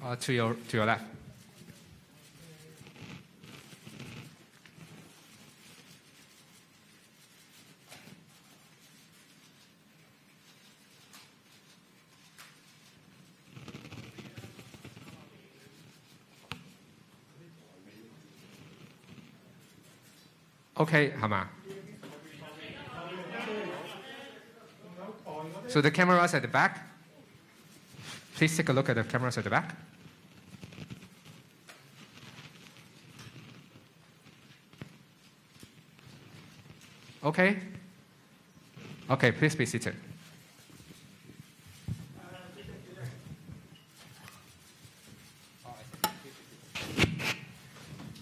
To your left. OK 係嘛？ So the cameras at the back. Please take a look at the cameras at the back. Okay. Okay, please be seated.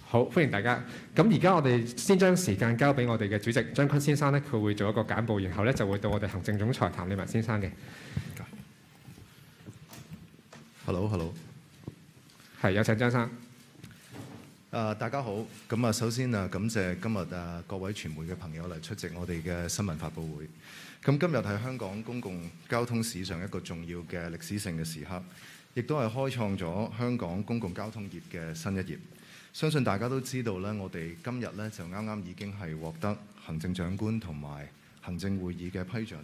好，歡迎大家。咁而家我哋先將時間交俾我哋嘅主席張坤先生咧，佢會做一個簡報，然後咧就會到我哋行政總裁譚利文先生嘅。Hello。係，有請張生。大家好。咁首先感謝今日各位傳媒嘅朋友嚟出席我哋嘅新聞發佈會。咁今日係香港公共交通史上一個重要嘅歷史性嘅時刻，亦都係開創咗香港公共交通業嘅新一頁。相信大家都知道咧，我哋今日咧就啱啱已經係獲得行政長官同埋行政會議嘅批准，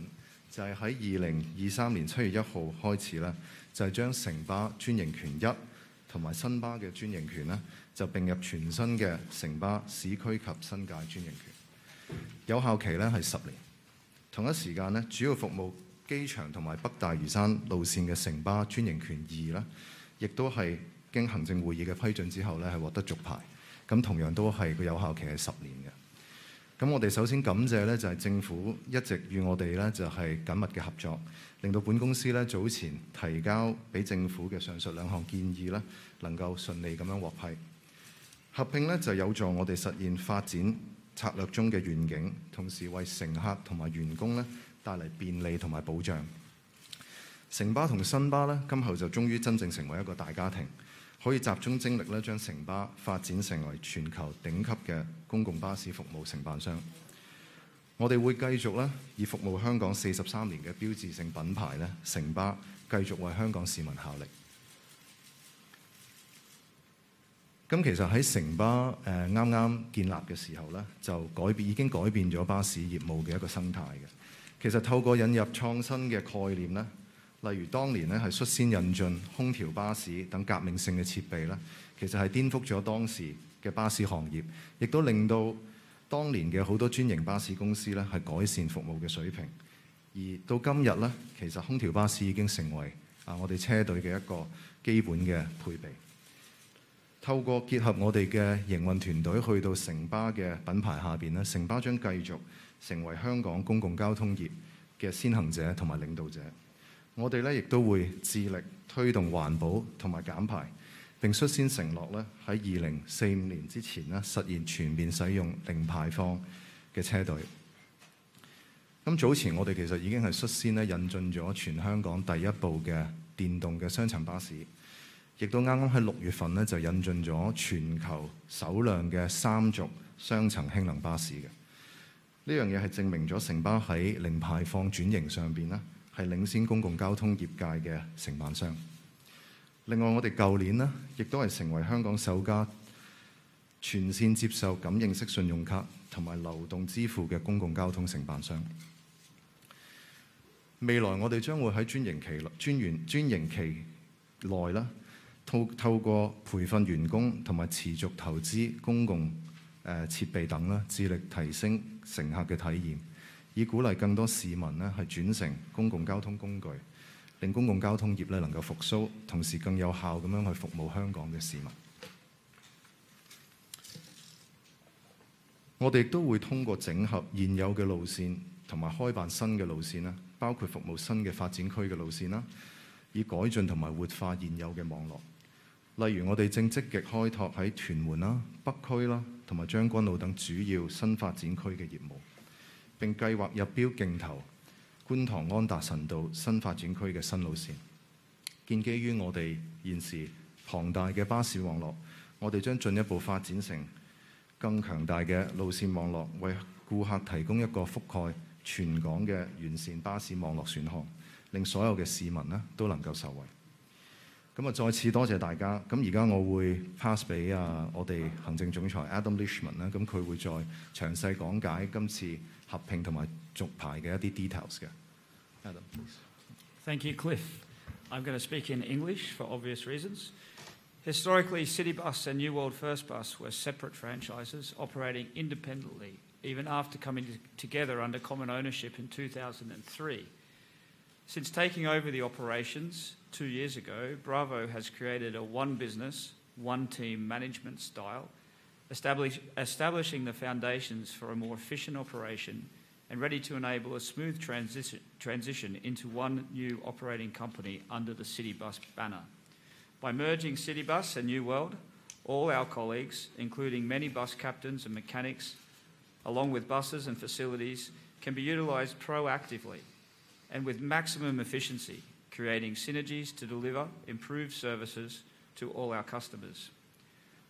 就係喺2023年7月1號開始咧，就係將城巴專營權1同埋新巴嘅專營權咧，就並入全新嘅城巴市區及新界專營權，有效期咧係10年。同一時間咧，主要服務機場同埋北大嶼山路線嘅城巴專營權2咧，亦都係經行政會議嘅批准之後咧，係獲得續牌。咁同樣都係個有效期係10年嘅。咁我哋首先感謝咧，就係政府一直與我哋咧就係緊密嘅合作，令到本公司咧早前提交俾政府嘅上述2項建議咧，能夠順利咁樣獲批。合併咧就有助我哋實現發展策略中嘅願景，同時為乘客同埋員工咧帶嚟便利同埋保障。城巴同新巴咧，今後就終於真正成為一個大家庭。可以集中精力咧，將城巴發展成為全球頂級嘅公共巴士服務承辦商。我哋會繼續咧，以服務香港43年嘅標誌性品牌咧，城巴繼續為香港市民效力。咁其實喺城巴啱啱建立嘅時候咧，就已經改變咗巴士業務嘅一個生態嘅。其實透過引入創新嘅概念咧。例如當年咧係率先引進空調巴士等革命性嘅設備咧，其實係顛覆咗當時嘅巴士行業，亦都令到當年嘅好多專營巴士公司咧係改善服務嘅水平。而到今日咧，其實空調巴士已經成為我哋車隊嘅一個基本嘅配備。透過結合我哋嘅營運團隊去到城巴嘅品牌下邊咧，城巴將繼續成為香港公共交通業嘅先行者同埋領導者。我哋咧亦都會致力推動環保同埋減排，並率先承諾咧喺2045年之前咧實現全面使用零排放嘅車隊。咁早前我哋其實已經係率先咧引進咗全香港第一部嘅電動嘅雙層巴士，亦都啱啱喺6月份咧就引進咗全球首輛嘅3軸雙層氫能巴士嘅。呢樣嘢係證明咗城巴喺零排放轉型上邊咧，係領先公共交通業界嘅承辦商。另外，我哋舊年呢，亦都係成為香港首家全線接受感應式信用卡同埋流動支付嘅公共交通承辦商。未來我哋將會喺專營期內啦，透過培訓員工同埋持續投資公共設備等啦，致力提升乘客嘅體驗，以鼓勵更多市民呢係轉乘公共交通工具，令公共交通業咧能夠復甦，同時更有效咁樣去服務香港嘅市民。我哋亦都會通過整合現有嘅路線同埋開辦新嘅路線啦，包括服務新嘅發展區嘅路線啦，以改進同埋活化現有嘅網絡。例如，我哋正積極開拓喺屯門啦、北區啦同埋將軍澳等主要新發展區嘅業務。並計劃入標競投觀塘安達臣道新發展區嘅新路線。建基於我哋現時龐大嘅巴士網絡，我哋將進一步發展成更強大嘅路線網絡，為顧客提供一個覆蓋全港嘅完善巴士網絡選項，令所有嘅市民呢都能夠受惠。咁再次多謝大家。咁而家我會 pass 俾我哋行政總裁 Adam Lichtman 啦，咁佢會再詳細講解今次合併同埋續牌嘅一啲 details 嘅。Adam, please. Thank you, Cliff. I'm going to speak in English for obvious reasons. Historically, Citybus and New World First Bus were separate franchises operating independently, even after coming together under common ownership in 2003. Since taking over the operations 2 years ago, Bravo has created a one business, one team management style, establishing the foundations for a more efficient operation and ready to enable a smooth transition into one new operating company under the Citybus banner. By merging Citybus and New World, all our colleagues, including many bus captains and mechanics, along with buses and facilities, can be utilised proactively and with maximum efficiency, creating synergies to deliver improved services to all our customers.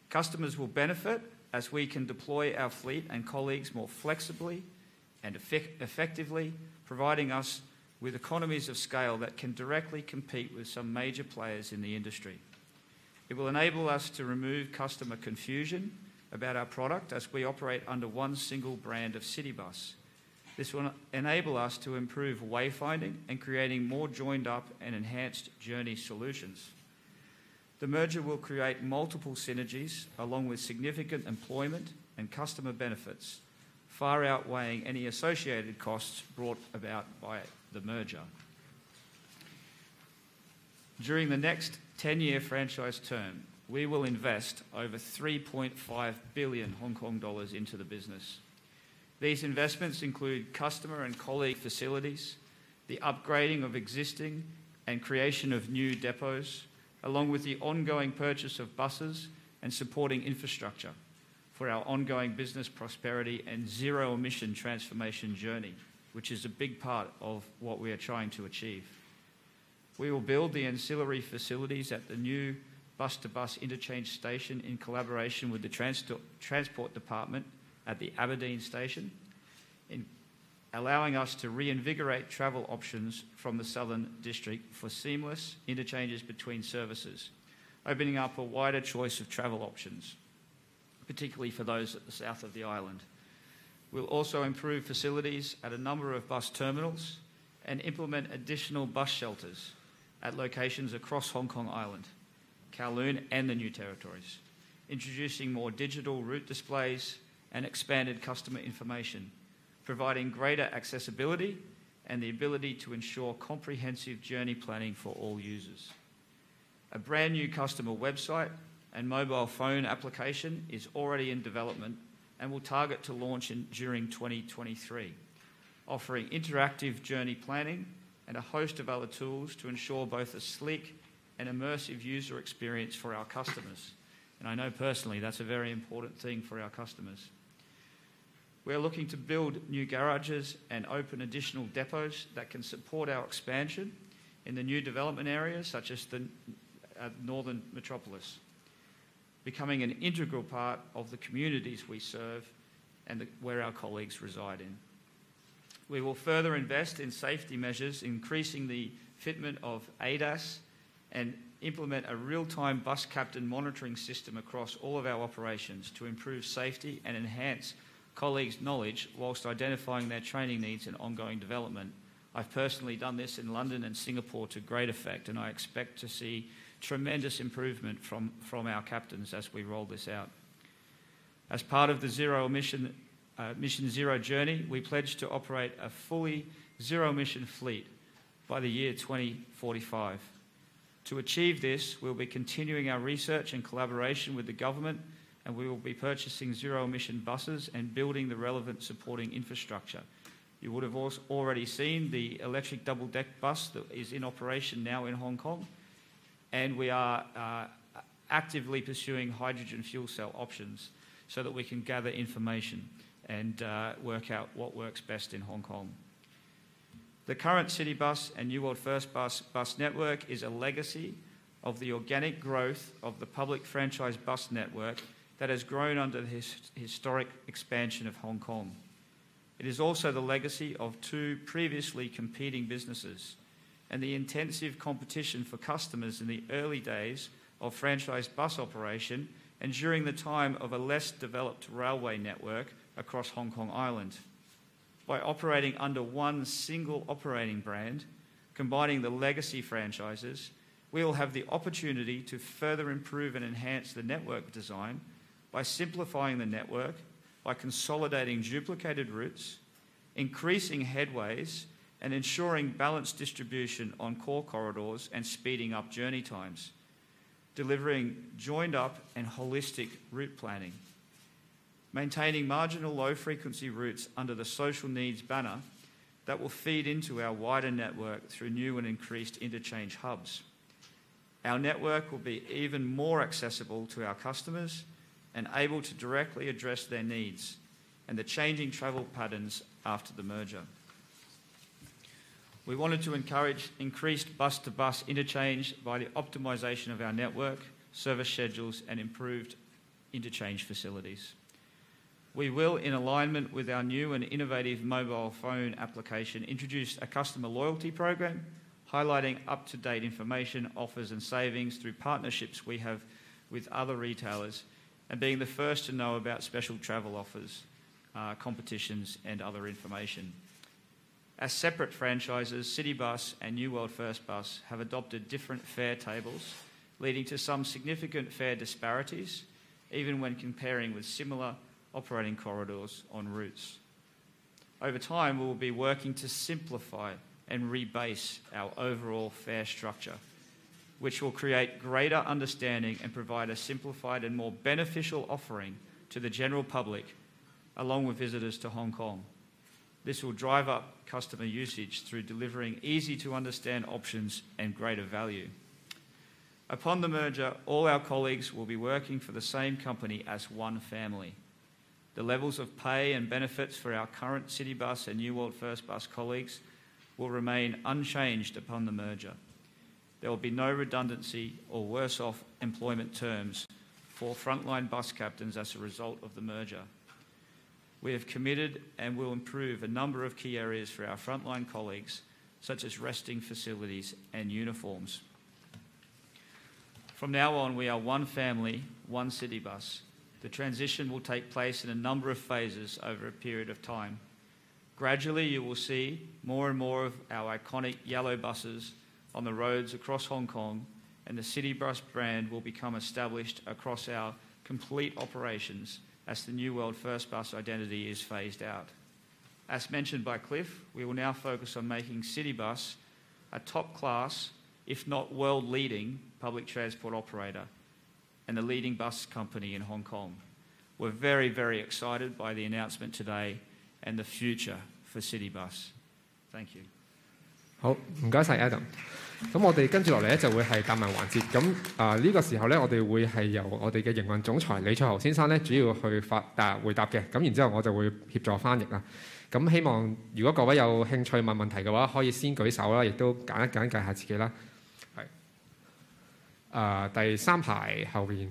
Customers will benefit as we can deploy our fleet and colleagues more flexibly and effectively, providing us with economies of scale that can directly compete with some major players in the industry. It will enable us to remove customer confusion about our product as we operate under one single brand of Citybus. This will enable us to improve wayfinding and creating more joined up and enhanced journey solutions. The merger will create multiple synergies along with significant employment and customer benefits, far outweighing any associated costs brought about by the merger. During the next 10-year franchise term, we will invest over 3.5 billion Hong Kong dollars into the business. These investments include customer and colleague facilities, the upgrading of existing and creation of new depots, along with the ongoing purchase of buses and supporting infrastructure for our ongoing business prosperity and zero-emission transformation journey, which is a big part of what we are trying to achieve. We will build the ancillary facilities at the new bus-to-bus interchange station in collaboration with the Transport Department at the Aberdeen station, allowing us to reinvigorate travel options from the Southern District for seamless interchanges between services, opening up a wider choice of travel options, particularly for those at the south of the island. We'll also improve facilities at a number of bus terminals and implement additional bus shelters at locations across Hong Kong Island, Kowloon and the New Territories, introducing more digital route displays and expanded customer information, providing greater accessibility and the ability to ensure comprehensive journey planning for all users. A brand new customer website and mobile phone application is already in development and will target to launch during 2023, offering interactive journey planning and a host of other tools to ensure both a sleek and immersive user experience for our customers. And I know personally that's a very important thing for our customers. We are looking to build new garages and open additional depots that can support our expansion in the new development areas such as the Northern Metropolis, becoming an integral part of the communities we serve and where our colleagues reside in. We will further invest in safety measures, increasing the fitment of ADAS and implement a real-time bus captain monitoring system across all of our operations to improve safety and enhance colleagues' knowledge whilst identifying their training needs and ongoing development. I've personally done this in London and Singapore to great effect, and I expect to see tremendous improvement from our captains as we roll this out. As part of the Mission Zero journey, we pledge to operate a fully zero-emission fleet by the year 2045. To achieve this, we'll be continuing our research and collaboration with the government, and we will be purchasing zero-emission buses and building the relevant supporting infrastructure. You would have already seen the electric double-deck bus that is in operation now in Hong Kong, and we are actively pursuing hydrogen fuel cell options so that we can gather information and work out what works best in Hong Kong. The current Citybus and New World First bus network is a legacy of the organic growth of the public franchise bus network that has grown under the historic expansion of Hong Kong. It is also the legacy of two previously competing businesses, and the intensive competition for customers in the early days of franchised bus operation and during the time of a less developed railway network across Hong Kong Island. By operating under one single operating brand, combining the legacy franchises, we will have the opportunity to further improve and enhance the network design by simplifying the network, by consolidating duplicated routes, increasing headways, and ensuring balanced distribution on core corridors and speeding up journey times, delivering joined-up and holistic route planning, maintaining marginal low-frequency routes under the social needs banner that will feed into our wider network through new and increased interchange hubs. Our network will be even more accessible to our customers and able to directly address their needs and the changing travel patterns after the merger. We wanted to encourage increased bus-to-bus interchange by the optimisation of our network, service schedules and improved interchange facilities. We will, in alignment with our new and innovative mobile phone application, introduce a customer loyalty program highlighting up-to-date information, offers and savings through partnerships we have with other retailers and being the first to know about special travel offers, competitions and other information. As separate franchises, Citybus and New World First Bus have adopted different fare tables, leading to some significant fare disparities, even when comparing with similar operating corridors on routes. Over time, we will be working to simplify and rebase our overall fare structure, which will create greater understanding and provide a simplified and more beneficial offering to the general public, along with visitors to Hong Kong. This will drive up customer usage through delivering easy-to-understand options and greater value. Upon the merger, all our colleagues will be working for the same company as one family. The levels of pay and benefits for our current Citybus and New World First Bus colleagues will remain unchanged upon the merger. There will be no redundancy or worse-off employment terms for frontline bus captains as a result of the merger. We have committed and will improve a number of key areas for our frontline colleagues, such as resting facilities and uniforms. From now on, we are one family, one Citybus. The transition will take place in a number of phases over a period of time. Gradually, you will see more and more of our iconic yellow buses on the roads across Hong Kong, and the Citybus brand will become established across our complete operations as the New World First Bus identity is phased out. As mentioned by Cliff, we will now focus on making Citybus a top-class, if not world-leading, public transport operator and the leading bus company in Hong Kong. We're very, very excited by the announcement today and the future for Citybus. Thank you. 好，唔該晒 Adam。咁我哋跟住落嚟咧就會係答問環節。咁呢個時候咧，我哋會係由我哋嘅營運總裁李卓豪先生咧主要去回答嘅。咁然之後我就會協助翻譯啦。咁希望如果各位有興趣問問題嘅話，可以先舉手啦，亦都簡介下自己啦。係第三排後邊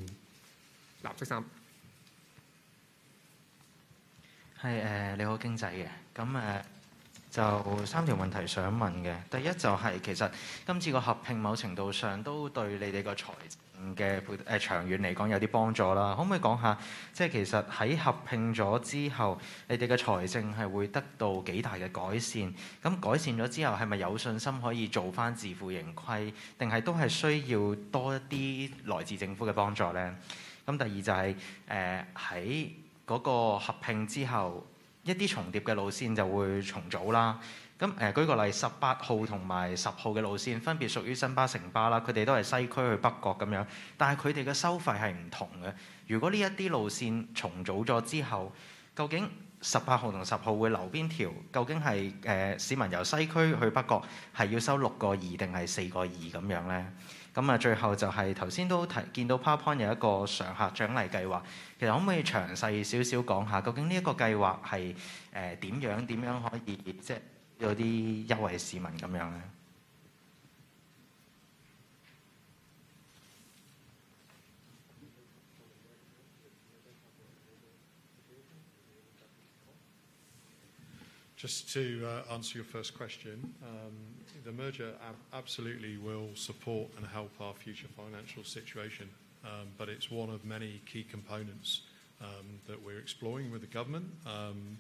藍色衫。係你好經濟嘅，咁就3條問題想問嘅。第一就係其實今次個合併某程度上都對你哋個財政嘅長遠嚟講有啲幫助啦。可唔可以講下，即係其實喺合併咗之後，你哋嘅財政係會得到幾大嘅改善？咁改善咗之後，係咪有信心可以做翻自負盈虧，定係都係需要多一啲來自政府嘅幫助呢？咁第二就係喺嗰個合併之後，一啲重疊嘅路線就會重組啦。咁舉個例，18號同埋10號嘅路線分別屬於新巴、城巴啦，佢哋都係西區去北角咁樣，但係佢哋嘅收費係唔同嘅。如果呢一啲路線重組咗之後，究竟18號同10號會留邊條？究竟係市民由西區去北角係要收6個2定係4個2咁樣呢？咁最後就係頭先都見到 PowerPoint 有一個常客獎勵計劃，其實可唔可以詳細少少講下，究竟呢一個計劃係點樣可以即係有啲優惠市民咁樣呢？ Just to answer your first question, the merger absolutely will support and help our future financial situation, but it's one of many key components that we're exploring with the government,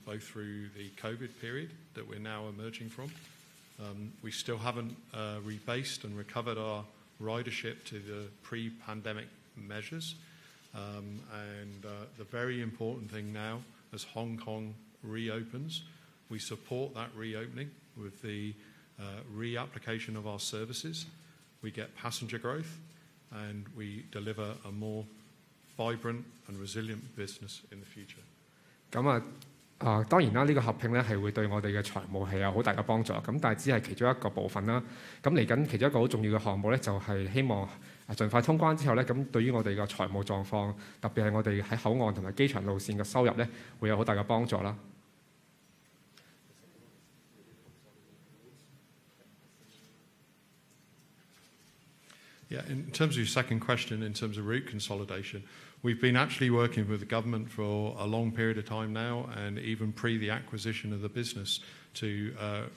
both through the COVID period that we're now emerging from. We still haven't rebased and recovered our ridership to the pre-pandemic measures, and the very important thing now, as Hong Kong reopens, we support that reopening with the reapplication of our services. We get passenger growth, and we deliver a more vibrant and resilient business in the future. 當然啦，呢個合併咧係會對我哋嘅財務係有好大嘅幫助，咁但係只係其中一個部分啦。咁嚟緊其中一個好重要嘅項目咧，就係希望盡快通關之後咧，咁對於我哋嘅財務狀況，特別係我哋喺口岸同埋機場路線嘅收入咧，會有好大嘅幫助啦。Yeah, in terms of your second question, in terms of route consolidation, we've been actually working with the government for a long period of time now, and even pre the acquisition of the business, to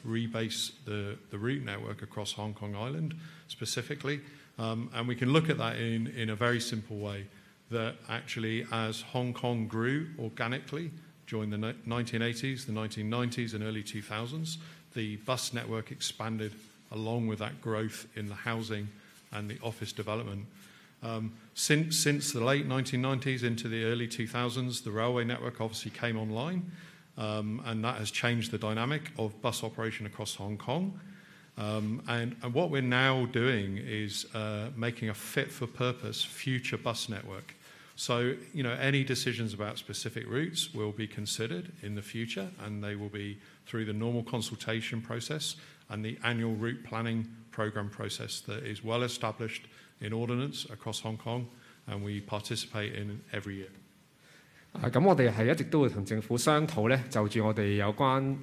rebase the route network across Hong Kong Island specifically. And we can look at that in a very simple way, that actually as Hong Kong grew organically during the 1980s, the 1990s and early 2000s, the bus network expanded along with that growth in the housing and the office development. Since the late 1990s into the early 2000s, the railway network obviously came online, and that has changed the dynamic of bus operation across Hong Kong. And what we're now doing is making a fit-for-purpose future bus network. So, you know, any decisions about specific routes will be considered in the future, and they will be through the normal consultation process and the annual route planning program process that is well established in ordinance across Hong Kong, and we participate in every year. 咁我哋係一直都會同政府商討咧，就住我哋有關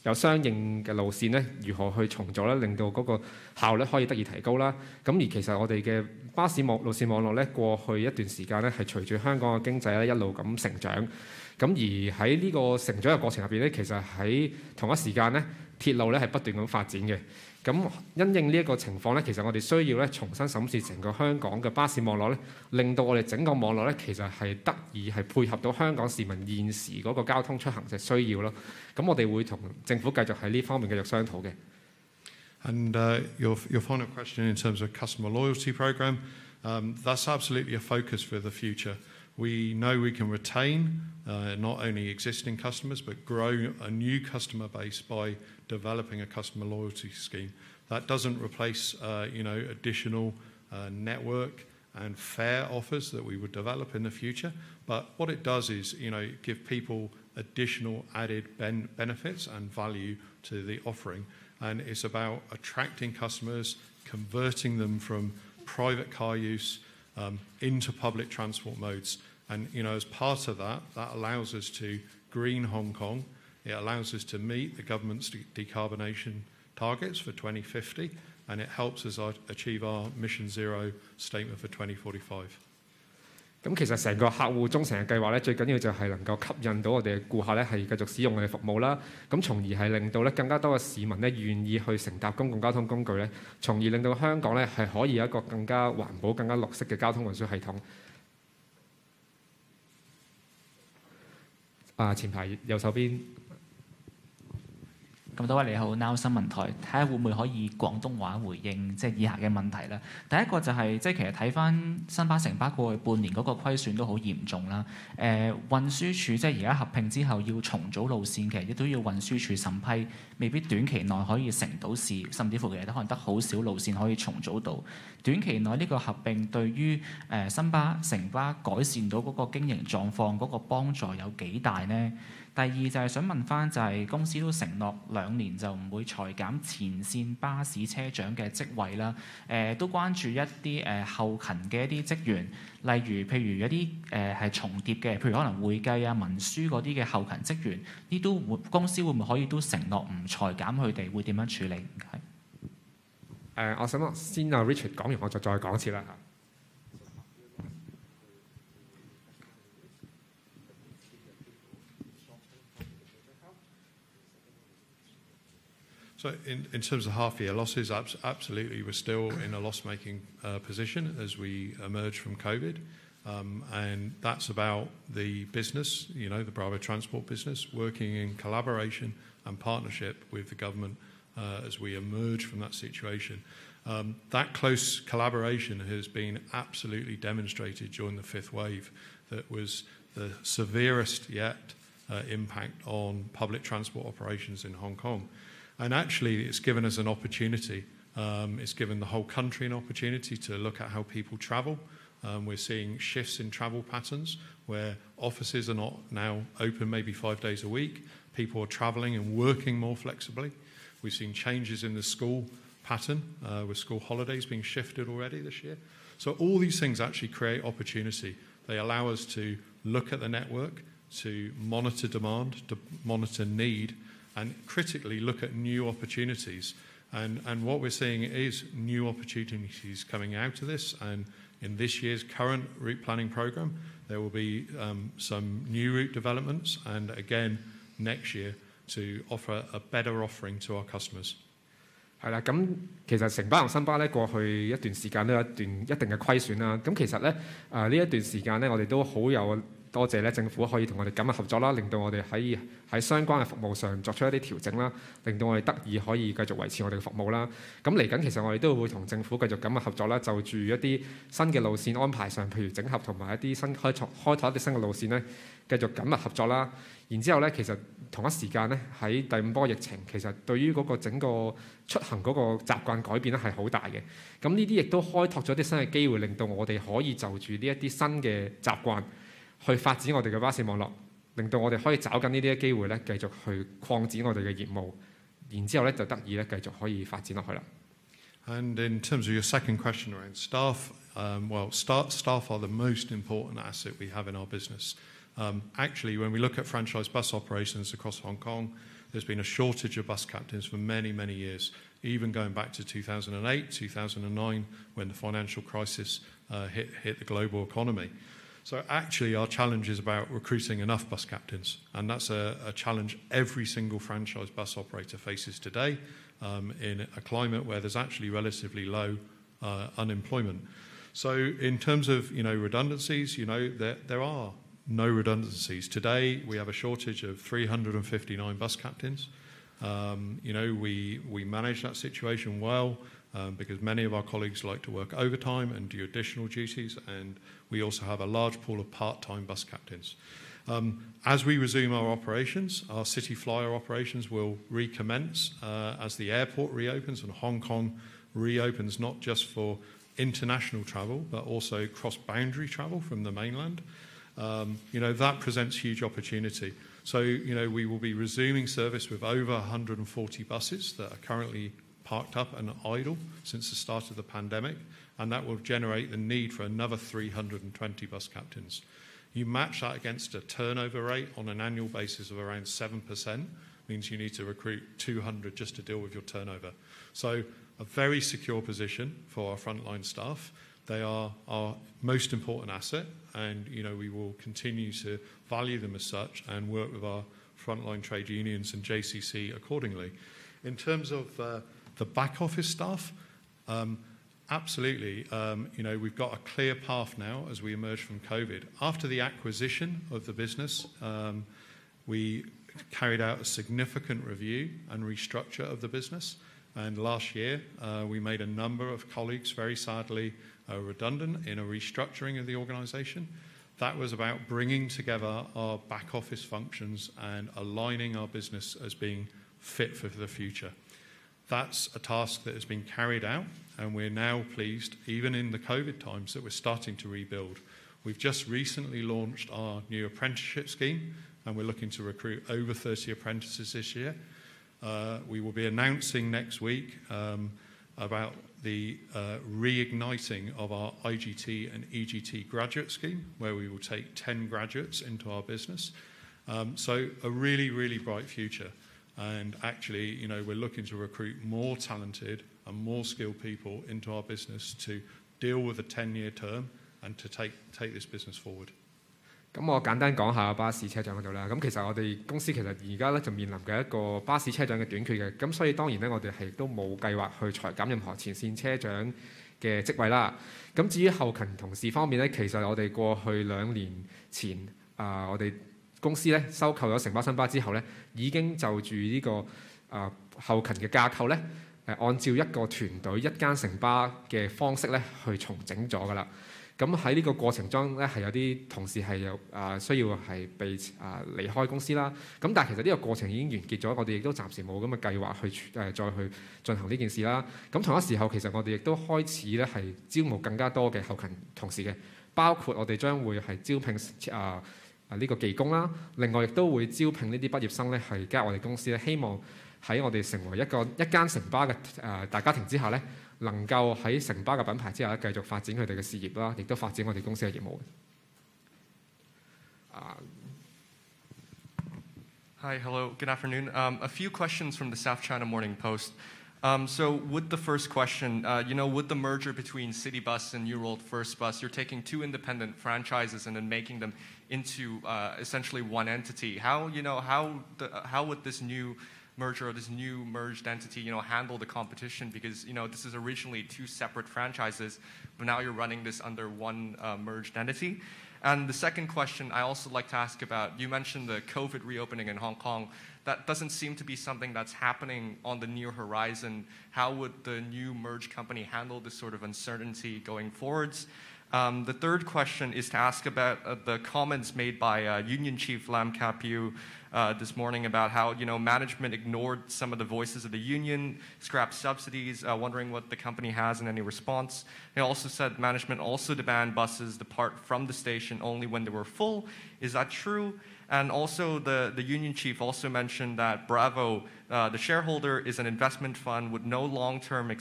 有相應嘅路線咧，如何去重組咧，令到嗰個效率可以得以提高啦。咁而其實我哋嘅巴士路線網絡咧，過去一段時間咧，係隨住香港嘅經濟咧一路咁成長。咁而喺呢個成長嘅過程入邊咧，其實喺同一時間咧，鐵路咧係不斷咁發展嘅。咁因應呢一個情況咧，其實我哋需要咧重新審視成個香港嘅巴士網絡咧，令到我哋整個網絡咧其實係得以係配合到香港市民現時嗰個交通出行嘅需要咯。咁我哋會同政府繼續喺呢方面繼續商討嘅。And your final question in terms of customer loyalty program, that's absolutely a focus for the future. We know we can retain not only existing customers, but grow a new customer base by developing a customer loyalty scheme. That doesn't replace, additional network and fare offers that we would develop in the future. But what it does is, give people additional added benefits and value to the offering. And it's about attracting customers, converting them from private car use into public transport modes. And, as part of that, that allows us to green Hong Kong. It allows us to meet the government's decarbonation targets for 2050, and it helps us achieve our Mission Zero statement for 2045. 咁其實成個客戶忠誠嘅計劃咧，最緊要就係能夠吸引到我哋嘅顧客咧，係繼續使用我哋服務啦。咁從而係令到咧更加多嘅市民咧願意去乘搭公共交通工具咧，從而令到香港咧係可以有一個更加環保、更加綠色嘅交通運輸系統。前排右手邊。咁多位你好 ，Now 新聞台，睇下會唔會可以廣東話回應以下嘅問題啦。第一個就係、其實睇翻新巴城巴過去半年嗰個虧損都好嚴重啦。運輸署而家合併之後要重組路線，其實亦都要運輸署審批，未必短期內可以成到事，甚至乎其實都可能得好少路線可以重組到。短期內呢個合併對於新巴城巴改善到嗰個經營狀況嗰個幫助有幾大呢？第二就係想問翻，就係公司都承諾2年就唔會裁減前線巴士車長嘅職位啦。都關注一啲後勤嘅一啲職員，譬如一啲係重疊嘅，譬如可能會計啊、文書嗰啲嘅後勤職員，呢都公司會唔會可以都承諾唔裁減佢哋，會點樣處理？唔該。我想先Richard 講完，我就再講一次啦。So in terms of half-year losses, absolutely, we're still in a loss-making position as we emerge from COVID. And that's about the business, the Bravo Transport business, working in collaboration and partnership with the government as we emerge from that situation. That close collaboration has been absolutely demonstrated during the fifth wave. That was the severest yet impact on public transport operations in Hong Kong. And actually, it's given us an opportunity. It's given the whole country an opportunity to look at how people travel. We're seeing shifts in travel patterns where offices are not now open maybe 5 days a week. People are travelling and working more flexibly. We've seen changes in the school pattern with school holidays being shifted already this year. So all these things actually create opportunity. They allow us to look at the network, to monitor demand, to monitor need, and critically look at new opportunities. And what we're seeing is new opportunities coming out of this. And in this year's current route planning programme, there will be some new route developments, and again next year to offer a better offering to our customers. 係啦，咁其實城巴同新巴咧過去一段時間都有一定嘅虧損啦。咁其實咧呢一段時間咧，我哋都好有多謝咧政府可以同我哋緊密合作啦，令到我哋喺相關嘅服務上作出一啲調整啦，令到我哋得以可以繼續維持我哋嘅服務啦。咁嚟緊其實我哋都會同政府繼續緊密合作啦，就住一啲新嘅路線安排上，譬如整合同埋一啲新開拓一啲新嘅路線咧，繼續緊密合作啦。然之後咧，其實同一時間咧喺第5波疫情，其實對於嗰個整個出行嗰個習慣改變咧係好大嘅。咁呢啲亦都開拓咗啲新嘅機會，令到我哋可以就住呢一啲新嘅習慣去發展我哋嘅巴士網絡，令到我哋可以找緊呢啲機會咧，繼續去擴展我哋嘅業務，然之後咧就得以咧繼續可以發展落去啦。And in terms of your second question around staff, staff are the most important asset we have in our business. Actually, when we look at franchise bus operations across Hong Kong, there's been a shortage of bus captains for many, many years, even going back to 2008, 2009, when the financial crisis hit the global economy. So actually, our challenge is about recruiting enough bus captains, and that's a challenge every single franchise bus operator faces today in a climate where there's actually relatively low unemployment. So in terms of redundancies, there are no redundancies. Today, we have a shortage of 359 bus captains. We manage that situation well because many of our colleagues like to work overtime and do additional duties, and we also have a large pool of part-time bus captains. As we resume our operations, our city flyer operations will recommence as the airport reopens and Hong Kong reopens, not just for international travel, but also cross-boundary travel from the mainland. That presents huge opportunity. So, we will be resuming service with over 140 buses that are currently parked up and idle since the start of the pandemic, and that will generate the need for another 320 bus captains. You match that against a turnover rate on an annual basis of around 7%, means you need to recruit 200 just to deal with your turnover. So, a very secure position for our frontline staff. They are our most important asset, and we will continue to value them as such and work with our frontline trade unions and JCC accordingly. In terms of the back office staff, absolutely. We've got a clear path now as we emerge from COVID. After the acquisition of the business, we carried out a significant review and restructure of the business. And last year, we made a number of colleagues, very sadly, redundant in a restructuring of the organisation. That was about bringing together our back office functions and aligning our business as being fit for the future. That's a task that has been carried out, and we're now pleased, even in the COVID times, that we're starting to rebuild. We've just recently launched our new apprenticeship scheme, and we're looking to recruit over 30 apprentices this year. We will be announcing next week about the reigniting of our IGT and EGT graduate scheme, where we will take 10 graduates into our business. So a really, really bright future. And actually, we're looking to recruit more talented and more skilled people into our business to deal with a 10-year term and to take this business forward. 咁我簡單講下巴士車長嗰度啦。咁其實我哋公司其實而家咧就面臨嘅一個巴士車長嘅短缺嘅。咁所以當然咧，我哋係都冇計劃去裁減任何前線車長嘅職位啦。咁至於後勤同事方面咧，其實我哋過去2年前我哋公司咧收購咗城巴新巴之後咧，已經就住呢個後勤嘅架構咧，按照一個團隊一間城巴嘅方式咧去重整咗㗎啦。咁喺呢個過程中咧，係有啲同事係有需要係被離開公司啦。咁但係其實呢個過程已經完結咗，我哋亦都暫時冇咁嘅計劃去再去進行呢件事啦。咁同一時候，其實我哋亦都開始咧係招募更加多嘅後勤同事嘅，包括我哋將會係招聘呢個技工啦。另外亦都會招聘呢啲畢業生咧係加入我哋公司咧，希望喺我哋成為一間城巴嘅大家庭之下咧，能夠喺城巴嘅品牌之下繼續發展佢哋嘅事業啦，亦都發展我哋公司嘅業務。Hi, hello, good afternoon. A few questions from the South China Morning Post. So with the first question, with the merger between City Bus and New World First Bus, you're taking 2 independent franchises and then making them into essentially one entity. How would this new merger or this new merged entity, handle the competition? Because, this is originally 2 separate franchises, but now you're running this under one merged entity. And the second question I also like to ask about, you mentioned the COVID reopening in Hong Kong. That doesn't seem to be something that's happening on the near horizon. How would the new merged company handle this sort of uncertainty going forwards? The third question is to ask about the comments made by Union Chief Lam Ka-piu this morning about how management ignored some of the voices of the union, scrapped subsidies, wondering what the company has and any response. They also said management also demanded buses depart from the station only when they were full. Is that true? And also the union chief also mentioned that Bravo, the shareholder, is an investment fund with no long-term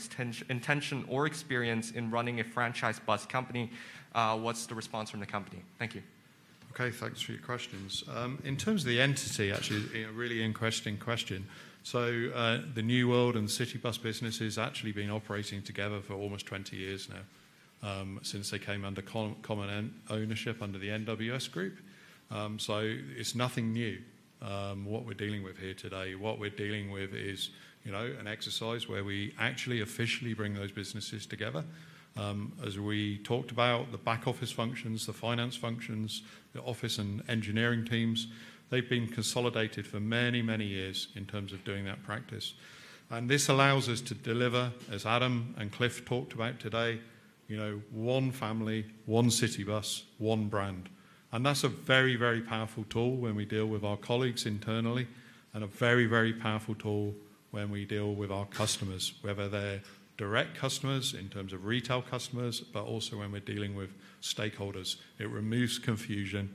intention or experience in running a franchise bus company. What's the response from the company? Thank you. Okay, thanks for your questions. In terms of the entity, actually, a really interesting question. So the New World and the City Bus business has actually been operating together for almost 20 years now, since they came under common ownership under the NWS Group. So it's nothing new, what we're dealing with here today. What we're dealing with is, an exercise where we actually officially bring those businesses together. As we talked about, the back office functions, the finance functions, the office and engineering teams, they've been consolidated for many, many years in terms of doing that practice. And this allows us to deliver, as Adam and Cliff talked about today, one family, one city bus, one brand. And that's a very, very powerful tool when we deal with our colleagues internally, and a very, very powerful tool when we deal with our customers, whether they're direct customers in terms of retail customers, but also when we're dealing with stakeholders. It removes confusion,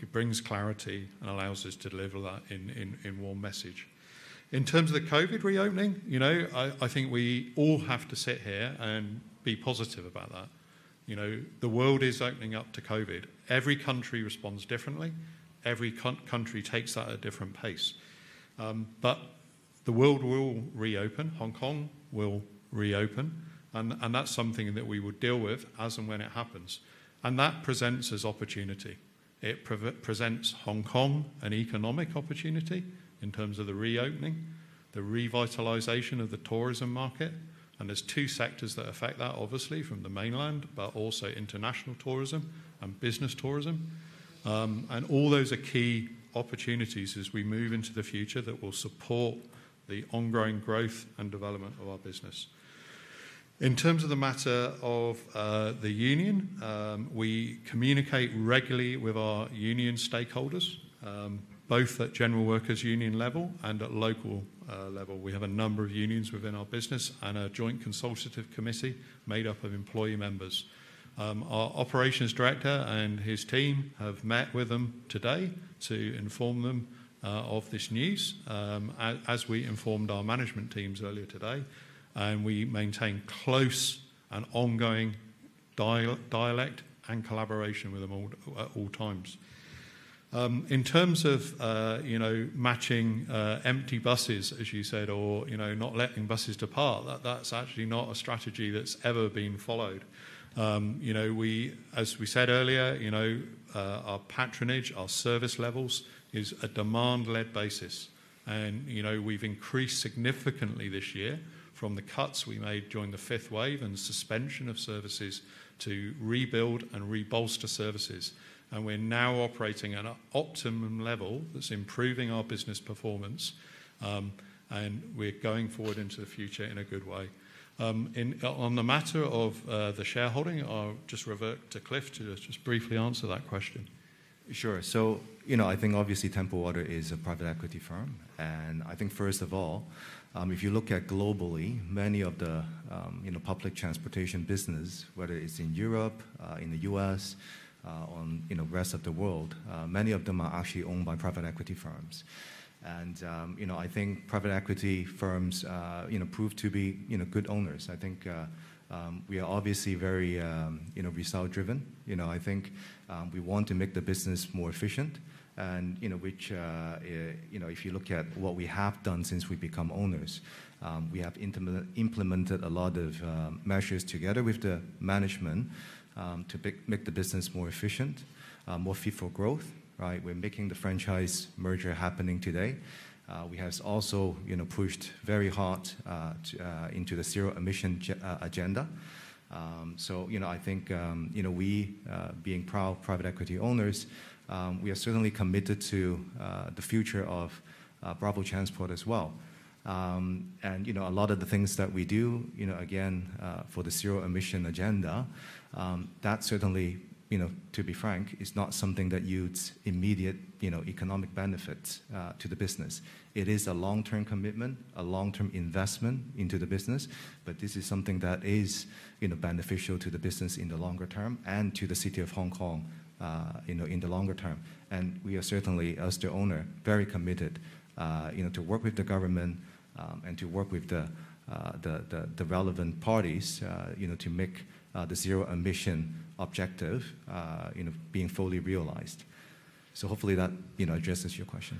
it brings clarity, and allows us to deliver that in one message. In terms of the COVID reopening, I think we all have to sit here and be positive about that. The world is opening up to COVID. Every country responds differently. Every country takes that at a different pace. But the world will reopen. Hong Kong will reopen. And that's something that we will deal with as and when it happens. And that presents us opportunity. It presents Hong Kong an economic opportunity in terms of the reopening, the revitalisation of the tourism market. And there's 2 sectors that affect that, obviously, from the mainland, but also international tourism and business tourism. And all those are key opportunities as we move into the future that will support the ongoing growth and development of our business. In terms of the matter of the union, we communicate regularly with our union stakeholders, both at General Workers Union level and at local level. We have a number of unions within our business and a joint consultative committee made up of employee members. Our operations director and his team have met with them today to inform them of this news, as we informed our management teams earlier today. And we maintain close and ongoing dialect and collaboration with them at all times. In terms of matching empty buses, as you said, or not letting buses depart, that's actually not a strategy that's ever been followed. We, as we said earlier, our patronage, our service levels is a demand-led basis, and we've increased significantly this year from the cuts we made during the fifth wave and suspension of services to rebuild and rebolster services. And we're now operating at an optimum level that's improving our business performance, and we're going forward into the future in a good way. On the matter of the shareholding, I'll just revert to Cliff to just briefly answer that question. Sure. So, I think obviously Temple Water is a private equity firm, and I think first of all, if you look at globally, many of the public transportation business, whether it's in Europe, in the U.S., on rest of the world, many of them are actually owned by private equity firms, and I think private equity firms prove to be good owners. I think we are obviously very result driven. I think we want to make the business more efficient, and which if you look at what we have done since we become owners, we have implemented a lot of measures together with the management to make the business more efficient, more fit for growth. Right, we're making the franchise merger happening today. We have also pushed very hard into the zero emission agenda. So I think we being proud private equity owners, we are certainly committed to the future of Bravo Transport as well. And a lot of the things that we do, again for the zero emission agenda, that certainly, to be frank, is not something that yields immediate, economic benefits to the business. It is a long-term commitment, a long-term investment into the business, but this is something that is, beneficial to the business in the longer term and to the City of Hong Kong, in the longer term. And we are certainly, as the owner, very committed, to work with the government and to work with the relevant parties, to make the zero emission objective, being fully realized. So hopefully that, addresses your question.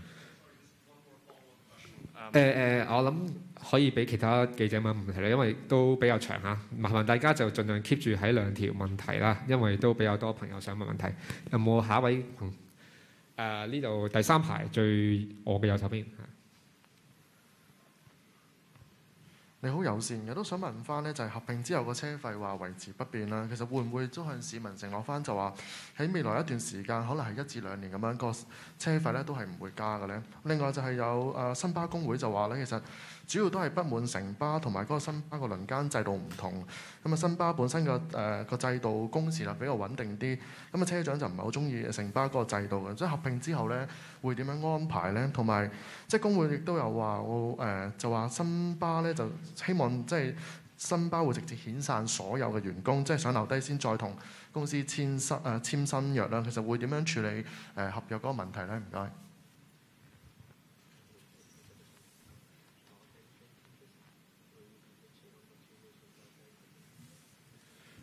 我諗可以俾其他記者問問題啦，因為都比較長嚇，麻煩大家就盡量 keep 住喺2條問題啦，因為都比較多朋友想問問題。有冇下一位？呢度第3排我嘅右手邊。你好友善嘅，都想問翻呢，就係合併之後個車費話維持不變啦。其實會唔會都向市民承諾翻，就話喺未來一段時間，可能係1至2年咁樣個車費咧都係唔會加嘅咧？另外就係有新巴工會就話咧，其實主要都係不滿城巴同埋嗰個新巴個輪姦制度唔同。咁啊，新巴本身個制度工時比較穩定啲，咁啊車長就唔係好中意城巴嗰個制度嘅。即係合併之後咧，會點樣安排咧？同埋即係工會亦都有話就話新巴咧就希望即係新巴會直接遣散所有嘅員工，即係想留低先再同公司簽新約啦。其實會點樣處理合約嗰個問題咧？唔該。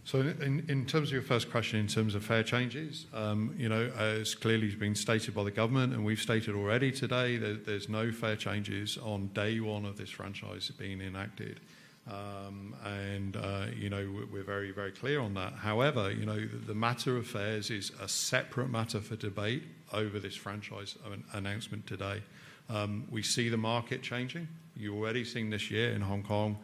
So in terms of your first question, in terms of fare changes, as clearly has been stated by the government, and we've stated already today, that there's no fare changes on day one of this franchise being enacted. We're very, very clear on that. However, the matter of fares is a separate matter for debate over this franchise announcement today. We see the market changing. You're already seeing this year in Hong Kong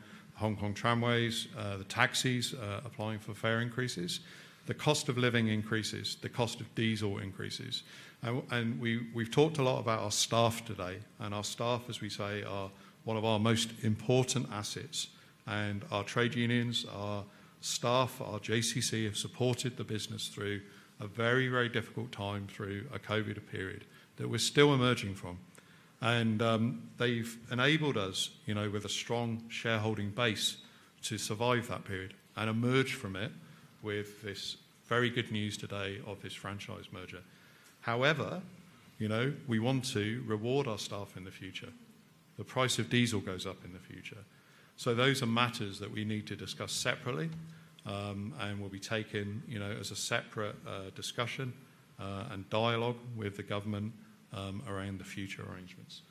tramways, the taxis applying for fare increases. The cost of living increases, the cost of diesel increases. And we've talked a lot about our staff today, and our staff, as we say, are one of our most important assets. And our trade unions, our staff, our JCC have supported the business through a very, very difficult time through a COVID period that we're still emerging from. And they've enabled us, with a strong shareholding base to survive that period and emerge from it with this very good news today of this franchise merger. However, we want to reward our staff in the future. The price of diesel goes up in the future. So those are matters that we need to discuss separately and will be taken, as a separate discussion and dialogue with the government around the future arrangements.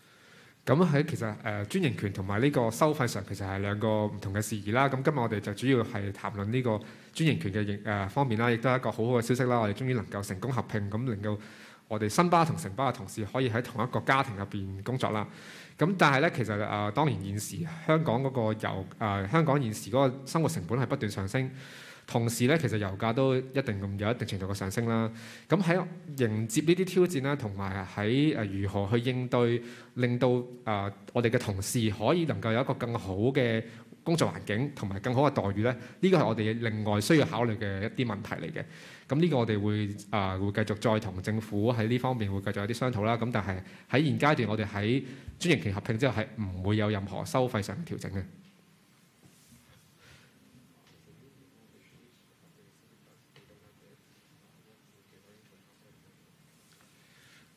咁喺其實專營權同埋呢個收費上其實係兩個唔同嘅事宜啦。咁今日我哋就主要係談論呢個專營權嘅方面啦，亦都係一個好好嘅消息啦。我哋終於能夠成功合併，咁令到我哋新巴同城巴嘅同事可以喺同一個家庭入邊工作啦。咁但係咧，其實當然現時香港嗰個香港現時嗰個生活成本係不斷上升。同時咧，其實油價都有一定程度嘅上升啦。咁喺迎接呢啲挑戰啦，同埋喺如何去應對，令到我哋嘅同事可以能夠有一個更好嘅工作環境同埋更好嘅待遇咧，呢個係我哋另外需要考慮嘅一啲問題嚟嘅。咁呢個我哋會繼續再同政府喺呢方面會繼續有啲商討啦。咁但係喺現階段，我哋喺專營權合併之後係唔會有任何收費上嘅調整嘅。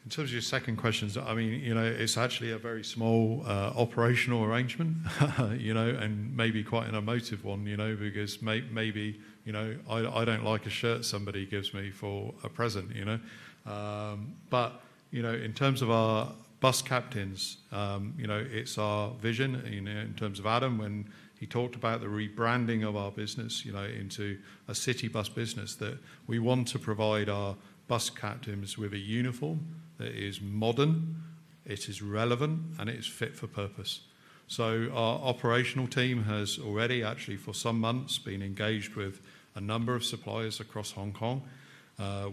In terms of your second question, I mean, it's actually a very small operational arrangement, and maybe quite an emotive one, because maybe, I don't like a shirt somebody gives me for a present, But, in terms of our bus captains, it's our vision, in terms of Adam, when he talked about the rebranding of our business, into a city bus business, that we want to provide our bus captains with a uniform that is modern, it is relevant, and it is fit for purpose. So our operational team has already actually for some months been engaged with a number of suppliers across Hong Kong,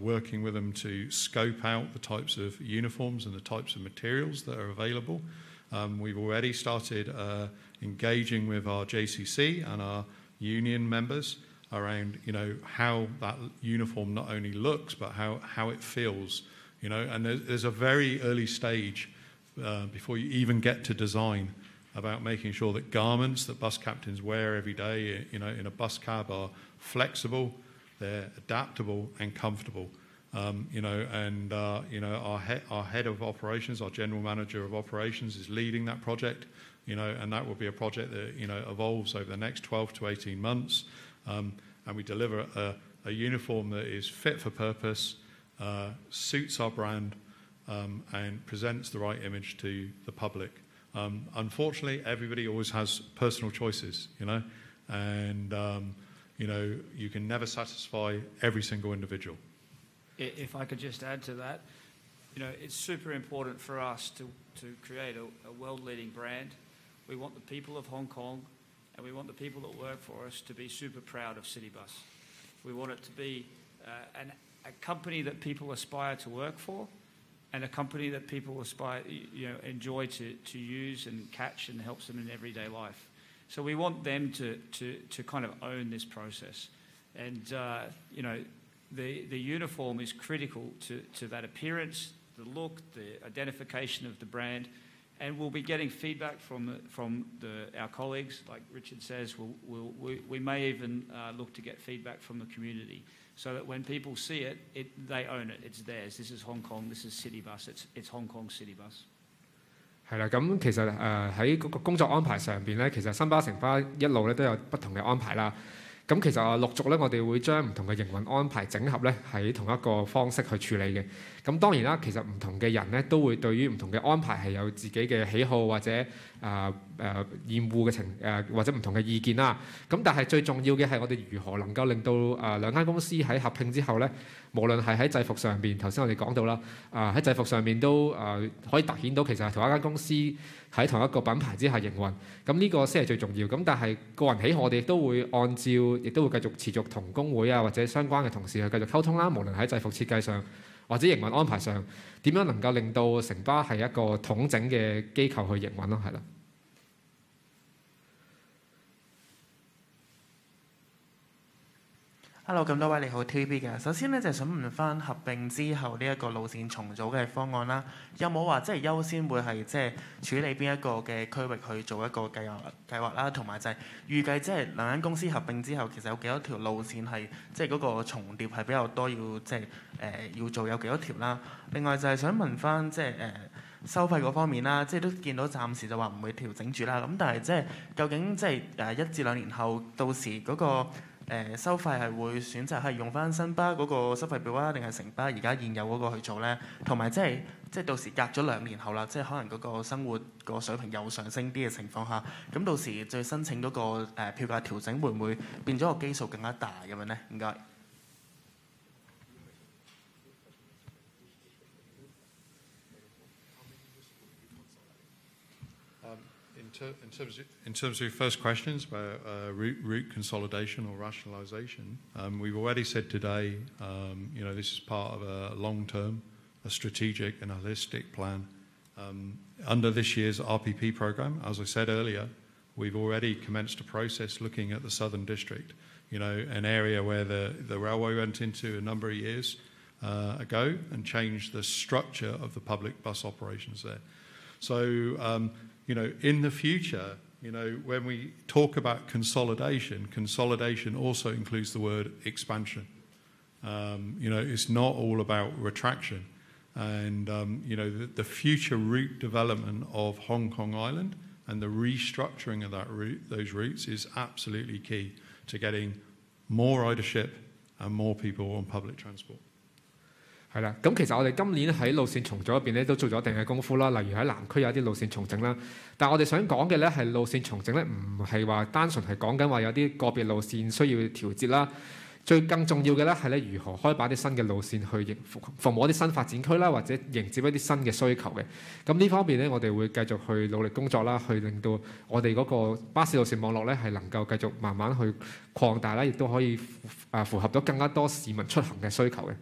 working with them to scope out the types of uniforms and the types of materials that are available. We've already started engaging with our JCC and our union members around, how that uniform not only looks but how it feels. And there's a very early stage before you even get to design about making sure that garments that bus captains wear every day, in a bus cab are flexible, they're adaptable and comfortable. Our head of operations, our general manager of operations, is leading that project, and that will be a project that evolves over the next 12 to 18 months, and we deliver a uniform that is fit for purpose. Suits our brand and presents the right image to the public. Unfortunately, everybody always has personal choices, and you can never satisfy every single individual. If I could just add to that, it's super important for us to create a world-leading brand. We want the people of Hong Kong and we want the people that work for us to be super proud of Citybus. We want it to be a company that people aspire to work for, and a company that people enjoy to use and catch and helps them in everyday life. So we want them to kind of own this process, and the uniform is critical to that appearance, the look, the identification of the brand, and we'll be getting feedback from our colleagues. Like Richard says, we may even look to get feedback from the community, so that when people see it, they own it. It's theirs. This is Hong Kong. This is Citybus. It's Hong Kong Citybus. 係啦，咁其實喺嗰個工作安排上邊咧，其實新巴城巴一路咧都有不同嘅安排啦。咁其實陸續咧，我哋會將唔同嘅營運安排整合咧，喺同一個方式去處理嘅。咁當然啦，其實唔同嘅人咧都會對於唔同嘅安排係有自己嘅喜好或者厭惡嘅或者唔同嘅意見啦。咁但係最重要嘅係我哋如何能夠令到兩間公司喺合併之後咧，無論係喺制服上邊，頭先我哋講到啦，喺制服上面都可以凸顯到其實係同一間公司喺同一個品牌之下營運，咁呢個先係最重要。咁但係個人喜好，我哋亦都會按照，亦都會繼續持續同工會或者相關嘅同事去繼續溝通啦。無論喺制服設計上或者營運安排上，點樣能夠令到城巴係一個統整嘅機構去營運咯，係啦。Hello， 咁多位你好 TVB 嘅。首先咧就想問翻合併之後呢一個路線重組嘅方案啦，有冇話即係優先會係即係處理邊一個嘅區域去做一個計劃啦，同埋就係預計即係兩間公司合併之後，其實有幾多條路線係即係嗰個重疊係比較多，要即係要做有幾多條啦。另外就係想問翻即係收費嗰方面啦，即係都見到暫時就話唔會調整住啦。咁但係即係究竟即係1至2年後到時嗰個收費係會選擇係用翻新巴嗰個收費表啊，定係城巴而家現有嗰個去做咧？同埋即係到時隔咗2年後啦，即係可能嗰個生活個水平又上升啲嘅情況下，咁到時再申請嗰個票價調整，會唔會變咗個基數更加大咁樣咧？唔該。In terms of your first questions about route consolidation or rationalisation, we've already said today, this is part of a long-term, a strategic and holistic plan. Under this year's RPP programme, as I said earlier, we've already commenced a process looking at the Southern District, an area where the railway went into a number of years ago and changed the structure of the public bus operations there. So, in the future, when we talk about consolidation also includes the word expansion. It's not all about retraction. And, the future route development of Hong Kong Island and the restructuring of those routes is absolutely key to getting more ridership and more people on public transport. 係啦，咁其實我哋今年喺路線重組入邊咧都做咗一定嘅功夫啦，例如喺南區有啲路線重整啦。但係我哋想講嘅咧係路線重整咧，唔係話單純係講緊話有啲個別路線需要調節啦。最更重要嘅咧係咧如何開辦啲新嘅路線去服務一啲新發展區啦，或者迎接一啲新嘅需求嘅。咁呢方面咧，我哋會繼續去努力工作啦，去令到我哋嗰個巴士路線網絡咧係能夠繼續慢慢去擴大啦，亦都可以符合到更加多市民出行嘅需求嘅。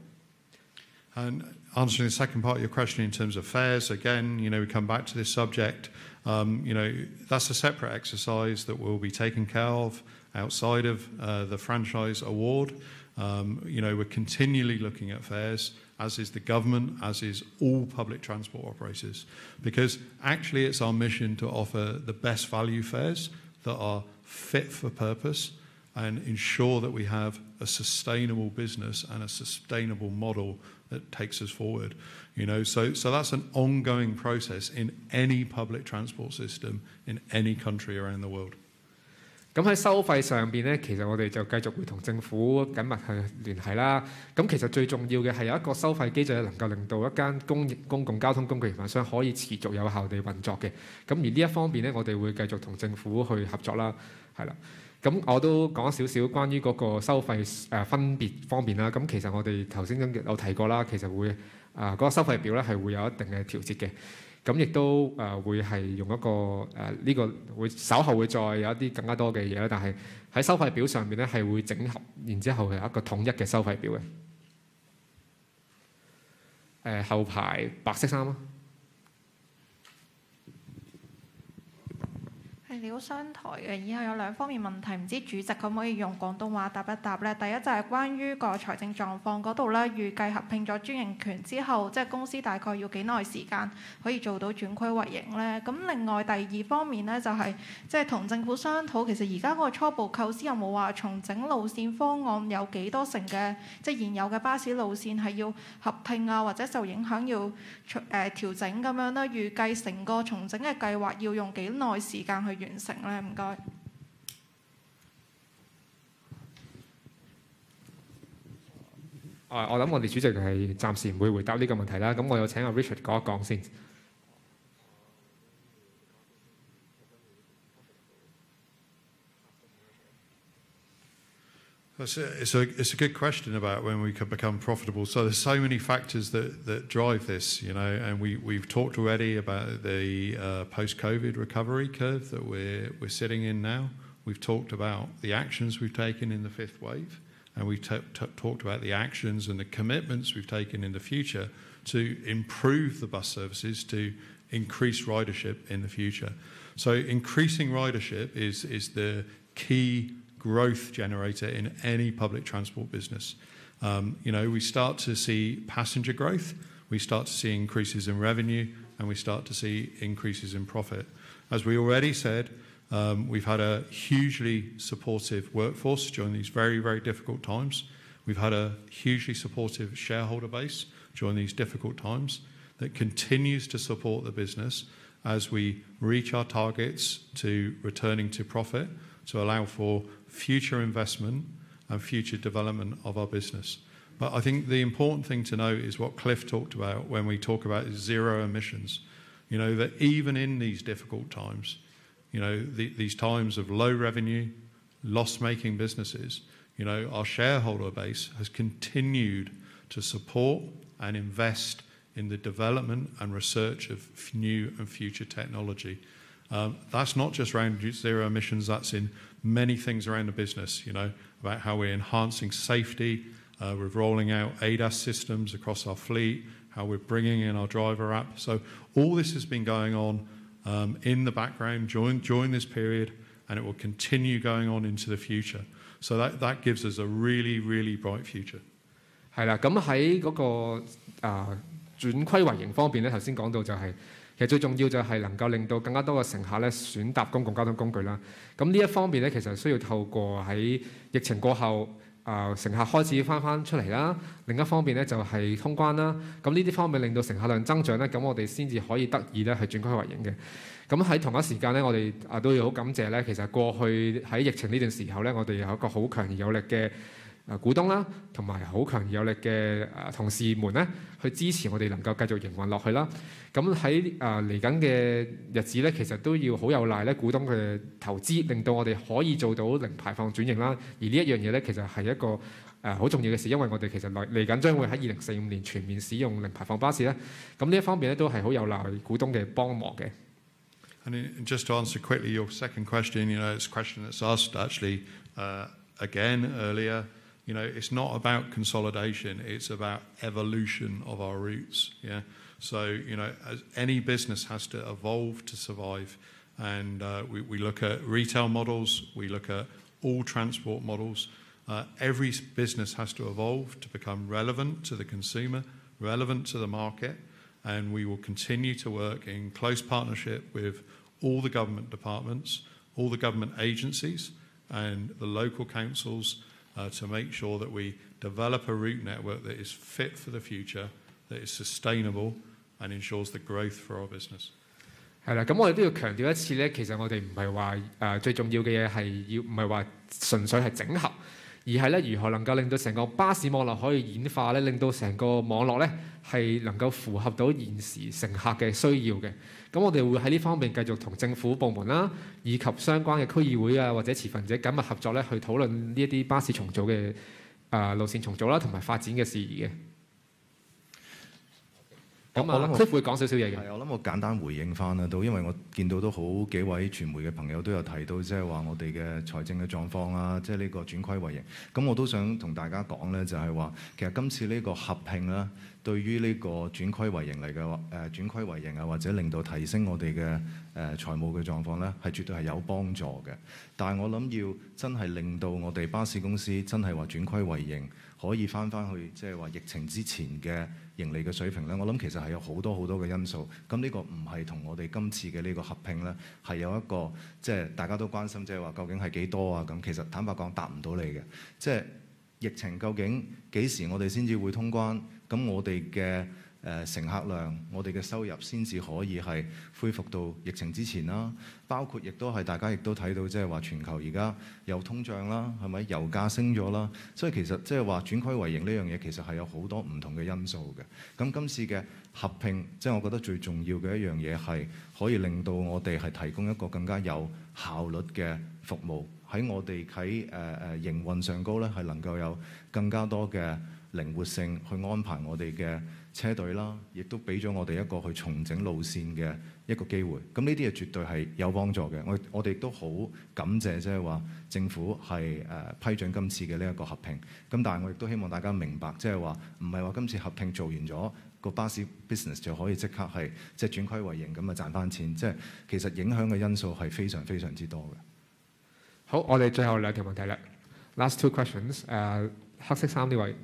And answering the second part of your question in terms of fares, again, we come back to this subject. That's a separate exercise that will be taken care of outside of the franchise award. We're continually looking at fares, as is the government, as is all public transport operators, because actually it's our mission to offer the best value fares that are fit for purpose and ensure that we have a sustainable business and a sustainable model that takes us forward. So that's an ongoing process in any public transport system in any country around the world. 咁喺收費上邊咧，其實我哋就繼續會同政府緊密去聯繫啦。咁其實最重要嘅係有一個收費機制，能夠令到一間公共交通工具營辦商可以持續有效地運作嘅。咁而呢一方面咧，我哋會繼續同政府去合作啦，係啦。咁我都講少少關於嗰個收費分別方面啦。咁其實我哋頭先有提過啦，其實會嗰個收費表咧係會有一定嘅調節嘅。咁亦都會係用一個呢個會稍後會再有一啲更加多嘅嘢啦。但係喺收費表上面咧係會整合，然之後係一個統一嘅收費表嘅。後排白色衫啊！係料商台嘅，以後有2方面問題，唔知主席可唔可以用廣東話答一答咧？第一就係關於個財政狀況嗰度咧，預計合併咗專營權之後，即係公司大概要幾耐時間可以做到轉虧為盈咧？咁另外第2方面咧就係即係同政府商討，其實而家嗰個初步構思有冇話重整路線方案有幾多成嘅即係現有嘅巴士路線係要合併啊，或者受影響要調整咁樣咧？預計成個重整嘅計劃要用幾耐時間去完成咧？唔該。我諗我哋主席係暫時唔會回答呢個問題啦。咁我有請阿 Richard 講一講先。It's a good question about when we can become profitable. So there's so many factors that drive this, and we've talked already about the post-COVID recovery curve that we're sitting in now. We've talked about the actions we've taken in the 5th wave, and we've talked about the actions and the commitments we've taken in the future to improve the bus services, to increase ridership in the future. So increasing ridership is the key growth generator in any public transport business. We start to see passenger growth, we start to see increases in revenue, and we start to see increases in profit. As we already said, we've had a hugely supportive workforce during these very, very difficult times. We've had a hugely supportive shareholder base during these difficult times that continues to support the business as we reach our targets to returning to profit, to allow for future investment and future development of our business. But I think the important thing to note is what Cliff talked about when we talk about zero emissions. You know, that even in these difficult times, you know, these times of low revenue, loss-making businesses, you know, our shareholder base has continued to support and invest in the development and research of new and future technology. That's not just around zero emissions, that's in many things around the business, you know, about how we're enhancing safety, we're rolling out ADAS systems across our fleet, how we're bringing in our driver app. So all this has been going on in the background during this period, and it will continue going on into the future. So that gives us a really, really bright future. 係啦，咁喺嗰個轉虧為盈方面咧，頭先講到就係、其實最重要就係能夠令到更加多嘅乘客咧選搭公共交通工具啦。咁呢一方面咧，其實需要透過喺疫情過後。乘客開始翻出嚟啦，另一方面咧就係通關啦，咁呢啲方面令到乘客量增長咧，咁我哋先至可以得以咧係轉虧為盈嘅。咁喺同一時間咧，我哋都要好感謝咧，其實過去喺疫情呢段時候咧，我哋有一個好強而有力嘅股東啦，同埋好強而有力嘅同事們咧，去支持我哋能夠繼續營運落去啦。咁喺嚟緊嘅日子咧，其實都要好有賴咧股東嘅投資，令到我哋可以做到零排放轉型啦。而呢一樣嘢咧，其實係一個好重要嘅事，因為我哋其實嚟緊將會喺2045年全面使用零排放巴士咧。咁呢一方面咧都係好有賴股東嘅幫忙嘅。And just to answer quickly your second question, you know, it's a question that's asked actually again earlier. You know, it's not about consolidation, it's about evolution of our routes, yeah? So, you know, as any business has to evolve to survive, and we look at retail models, we look at all transport models. Every business has to evolve to become relevant to the consumer, relevant to the market, and we will continue to work in close partnership with all the government departments, all the government agencies, and the local councils to make sure that we develop a route network that is fit for the future, that is sustainable, and ensures the growth for our business. 係啦，咁我哋都要強調一次咧，其實我哋唔係話最重要嘅嘢係要唔係話純粹係整合，而係咧如何能夠令到成個巴士網絡可以演化咧，令到成個網絡咧係能夠符合到現時乘客嘅需要嘅。咁我哋會喺呢方面繼續同政府部門啦，以及相關嘅區議會啊或者持份者緊密合作咧，去討論呢一啲巴士重組嘅路線重組啦，同埋發展嘅事宜嘅。咁Cliff會講少少嘢嘅。係，我諗我簡單回應翻啦，都因為我見到都好幾位傳媒嘅朋友都有提到，即係話我哋嘅財政嘅狀況啦，即係呢個轉虧為盈。咁我都想同大家講咧，就係話其實今次呢個合併啦，對於呢個轉虧為盈嚟嘅轉虧為盈啊，或者令到提升我哋嘅財務嘅狀況咧，係絕對係有幫助嘅。但係我諗要真係令到我哋巴士公司真係話轉虧為盈，可以翻去即係話疫情之前嘅盈利嘅水平咧，我諗其實係有好多嘅因素。咁呢個唔係同我哋今次嘅呢個合併咧，係有一個即係大家都關心，即係話究竟係幾多啊？咁其實坦白講答唔到你嘅。即係疫情究竟幾時我哋先至會通關？咁我哋嘅乘客量，我哋嘅收入先至可以係恢復到疫情之前啦。包括亦都係大家亦都睇到，即係話全球而家有通脹啦，係咪油價升咗啦？所以其實即係話轉虧為盈呢樣嘢，其實係有好多唔同嘅因素嘅。咁今次嘅合併，即係我覺得最重要嘅一樣嘢係可以令到我哋係提供一個更加有效率嘅服務，喺我哋喺營運上高咧，係能夠有更加多嘅靈活性去安排我哋嘅車隊啦，亦都俾咗我哋一個去重整路線嘅一個機會。咁呢啲嘢絕對係有幫助嘅。我哋亦都好感謝，即係話政府係批准今次嘅呢一個合併。咁但係我亦都希望大家明白，即係話唔係話今次合併做完咗個巴士 business 就可以即刻係即係轉虧為盈咁啊賺翻錢。即係其實影響嘅因素係非常之多嘅。好，我哋最後兩條問題啦。Last two questions。黑色衫呢位。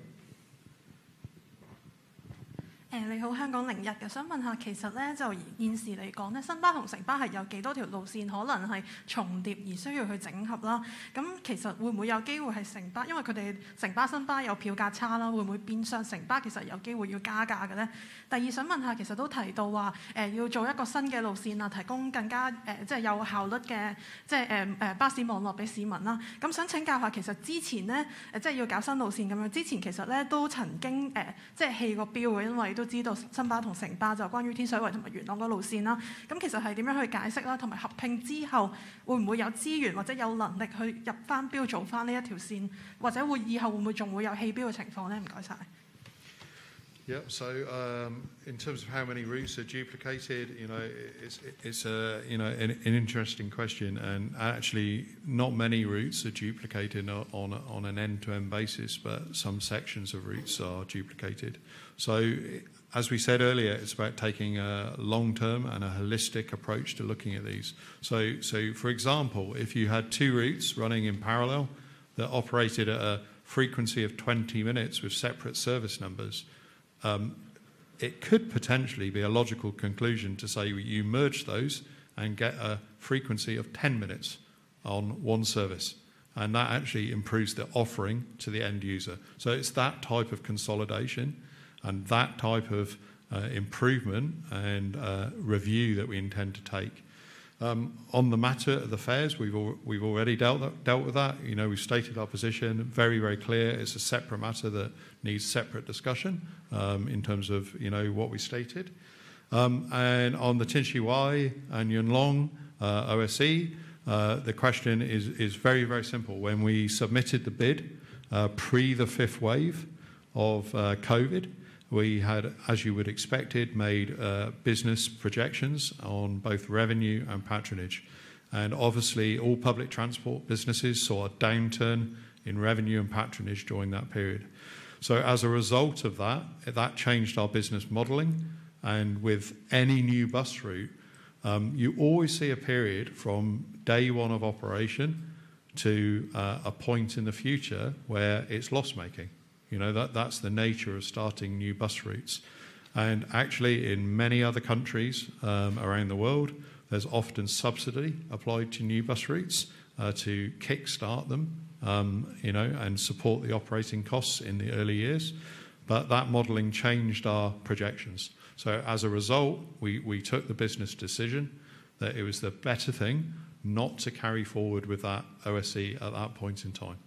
你好，香港01嘅，想問下，其實咧就現時嚟講咧，新巴同城巴係有幾多條路線可能係重疊而需要去整合啦？咁其實會唔會有機會係城巴，因為佢哋城巴新巴有票價差啦，會唔會變相城巴其實有機會要加價嘅咧？第二想問下，其實都提到話要做一個新嘅路線啊，提供更加即係有效率嘅即係巴士網絡俾市民啦。咁想請教下，其實之前咧即係要搞新路線咁樣，之前其實咧都曾經即係棄過標嘅，因為都知道新巴同城巴就關於天水圍同埋元朗嗰路線啦。咁其實係點樣去解釋啦？同埋合併之後會唔會有資源或者有能力去入翻標做翻呢一條線，或者以後會唔會仲會有棄標嘅情況咧？唔該晒。Yeah, so in terms of how many routes are duplicated, it's an interesting question, and actually not many routes are duplicated on an end-to-end basis, but some sections of routes are duplicated. So as we said earlier, it's about taking a long-term and a holistic approach to looking at these. So for example, if you had two routes running in parallel that operated at a frequency of 20 minutes with separate service numbers, it could potentially be a logical conclusion to say you merge those and get a frequency of 10 minutes on one service. And that actually improves the offering to the end user. So it's that type of consolidation and that type of improvement and review that we intend to take. On the matter of the fares, we've already dealt with that. We've stated our position very, very clear. It's a separate matter that needs separate discussion in terms of what we stated. And on the Tin Shui Wai and Yuen Long OSE, the question is very, very simple. When we submitted the bid pre the fifth wave of COVID, we had, as you would expected, made business projections on both revenue and patronage. And obviously, all public transport businesses saw a downturn in revenue and patronage during that period. So as a result of that, that changed our business modelling. And with any new bus route, you always see a period from day one of operation to a point in the future where it's loss-making. That's the nature of starting new bus routes. And actually, in many other countries around the world, there's often subsidy applied to new bus routes to kickstart them, and support the operating costs in the early years. But that modelling changed our projections. So as a result, we took the business decision that it was the better thing not to carry forward with that OSE at that point in time.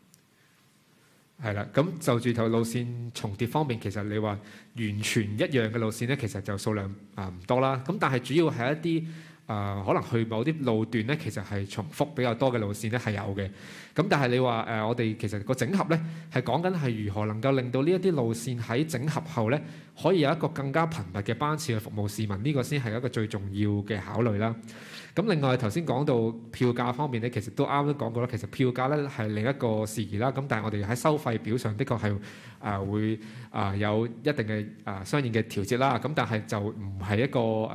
係啦，咁就住條路線重疊方面，其實你話完全一樣嘅路線咧，其實就數量唔多啦。咁但係主要係一啲可能去某啲路段咧，其實係重複比較多嘅路線咧係有嘅。咁但係你話我哋其實個整合咧係講緊係如何能夠令到呢一啲路線喺整合後咧可以有一個更加頻密嘅班次去服務市民，呢個先係一個最重要嘅考慮啦。咁另外頭先講到票價方面咧，其實都啱都講過啦。其實票價咧係另一個事宜啦。咁但係我哋喺收費表上的確係會有一定嘅相應嘅調節啦。咁但係就唔係一個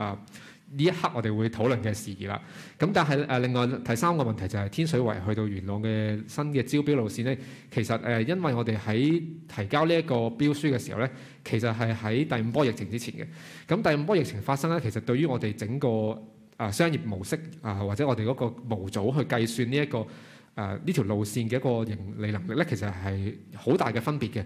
呢一刻我哋會討論嘅事宜啦。咁但係另外第三個問題就係天水圍去到元朗嘅新嘅招標路線咧，其實因為我哋喺提交呢一個標書嘅時候咧，其實係喺第五波疫情之前嘅。咁第五波疫情發生咧，其實對於我哋整個商業模式或者我哋嗰個模組去計算呢一個呢條路線嘅一個盈利能力咧，其實係好大嘅分別嘅。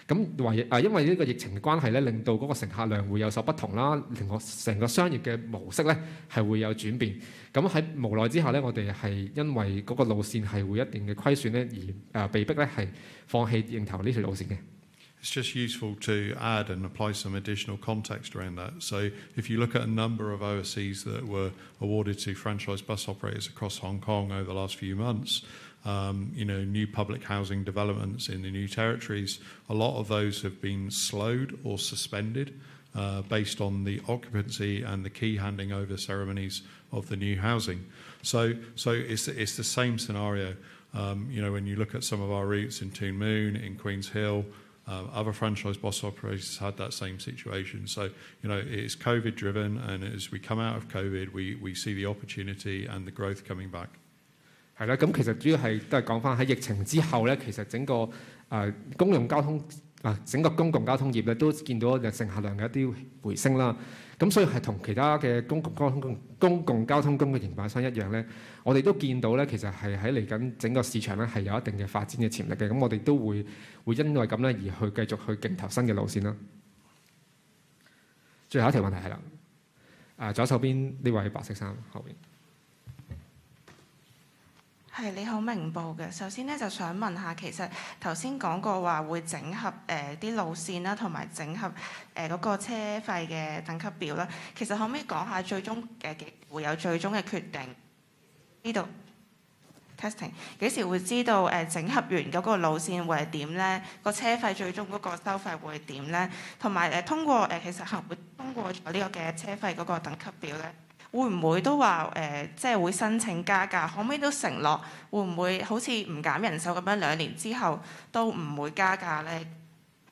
咁因為呢個疫情嘅關係咧，令到嗰個乘客量會有所不同啦，令我成個商業嘅模式咧係會有轉變。咁喺無奈之下咧，我哋係因為嗰個路線係會一定嘅虧損咧，而被逼咧係放棄認投呢條路線嘅。It's just useful to add and apply some additional context around that. So if you look at a number of OSCs that were awarded to franchise bus operators across Hong Kong over the last few months, new public housing developments in the new territories, a lot of those have been slowed or suspended based on the occupancy and the key handing over ceremonies of the new housing. So it's the same scenario. When you look at some of our routes in Toon Moon, in Queen's Hill, other franchise bus operators had that same situation. So, it's COVID driven, and as we come out of COVID, we see the opportunity and the growth coming back. 係啦，咁其實主要係都係講翻喺疫情之後咧，其實整個公用交通整個公共交通業咧都見到乘客量嘅一啲回升啦。咁所以係同其他嘅公共交通工具營辦商一樣咧，我哋都見到咧，其實係喺嚟緊整個市場咧係有一定嘅發展嘅潛力嘅。咁我哋都會因為咁咧而去繼續去競投新嘅路線啦。最後一條問題係啦，左手邊呢位白色衫後邊。係，你好，明報嘅。首先咧就想問下，其實頭先講過話會整合啲路線啦，同埋整合嗰個車費嘅等級表啦。其實可唔可以講下最終會有最終嘅決定？呢度 testing 幾時會知道整合完嗰個路線會係點咧？個車費最終嗰個收費會係點咧？同埋通過其實會通過咗呢個嘅車費嗰個等級表咧？會唔會都話即係會申請加價？可唔可以都承諾會唔會好似唔減人手咁樣2年之後都唔會加價呢？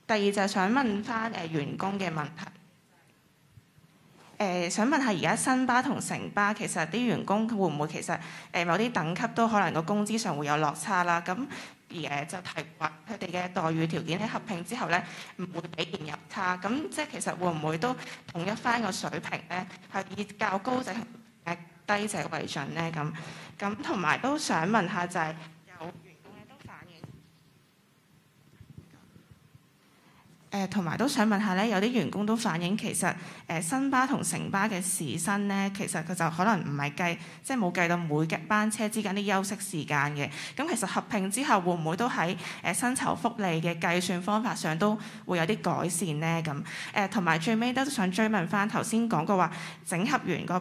第二就係想問翻員工嘅問題。想問下而家新巴同城巴其實啲員工會唔會其實某啲等級都可能個工資上會有落差啦？咁而就提話佢哋嘅待遇條件喺合併之後咧，唔會俾人入差。咁即係其實會唔會都統一翻個水平咧？係以較高者同低者為準咧？咁同埋都想問下就係有員工咧都反映。同埋都想問下咧，有啲員工都反映其實新巴同城巴嘅時薪咧，其實佢就可能唔係計，即係冇計到每班車之間啲休息時間嘅。咁其實合併之後會唔會都喺薪酬福利嘅計算方法上都會有啲改善咧？咁同埋最尾都想追問翻頭先講過話，整合完個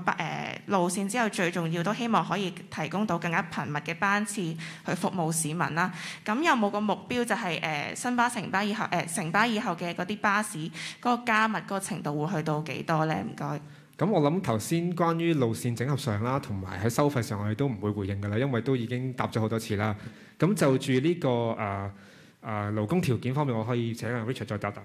路線之後，最重要都希望可以提供到更加頻密嘅班次去服務市民啦。咁有冇個目標就係新巴、城巴以後城巴以後嘅嗰啲巴士嗰個加密嗰個程度會去到幾多咧？唔該。咁我諗頭先關於路線整合上啦，同埋喺收費上，我哋都唔會回應㗎啦，因為都已經答咗好多次啦。咁就住呢個勞工條件方面，我可以請 Richard 再答答。